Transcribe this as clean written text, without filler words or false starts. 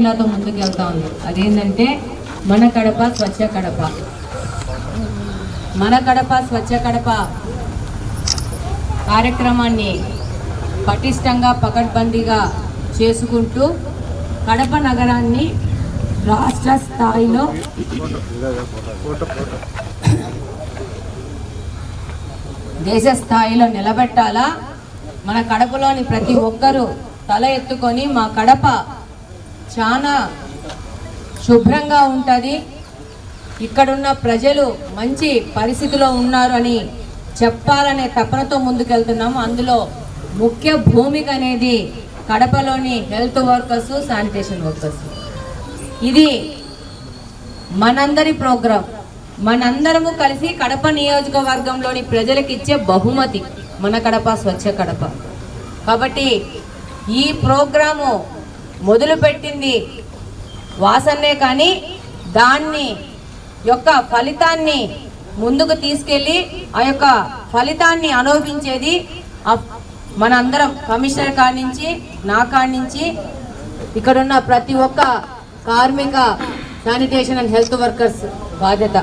నాతో ముందుకు వెళ్తా ఉంది. అదేంటంటే మన కడప స్వచ్ఛ కడప. మన కడప స్వచ్ఛ కడప కార్యక్రమాన్ని పటిష్టంగా పకడ్బందీగా చేసుకుంటూ కడప నగరాన్ని రాష్ట్ర స్థాయిలో దేశ స్థాయిలో నిలబెట్టాలా. మన కడపలోని ప్రతి ఒక్కరూ తల ఎత్తుకొని మా కడప చాలా శుభ్రంగా ఉంటుంది, ఇక్కడున్న ప్రజలు మంచి పరిస్థితిలో ఉన్నారు అని చెప్పాలనే తపనతో ముందుకెళ్తున్నాము. అందులో ముఖ్య భూమిక అనేది కడపలోని హెల్త్ వర్కర్స్, శానిటేషన్ వర్కర్స్. ఇది మనందరి ప్రోగ్రాం. మనందరము కలిసి కడప నియోజకవర్గంలోని ప్రజలకు ఇచ్చే బహుమతి మన కడప స్వచ్ఛ కడప. కాబట్టి ఈ ప్రోగ్రాము మొదలుపెట్టింది వాసన్నే, కానీ దాన్ని యొక్క ఫలితాన్ని ముందుకు తీసుకెళ్ళి ఆ యొక్క ఫలితాన్ని అనుభవించేది మనందరం, కమిషనర్ కాడి నుంచి నా కాడి నుంచి ఇక్కడున్న ప్రతి ఒక్క కార్మిక, శానిటేషన్ అండ్ హెల్త్ వర్కర్స్ బాధ్యత.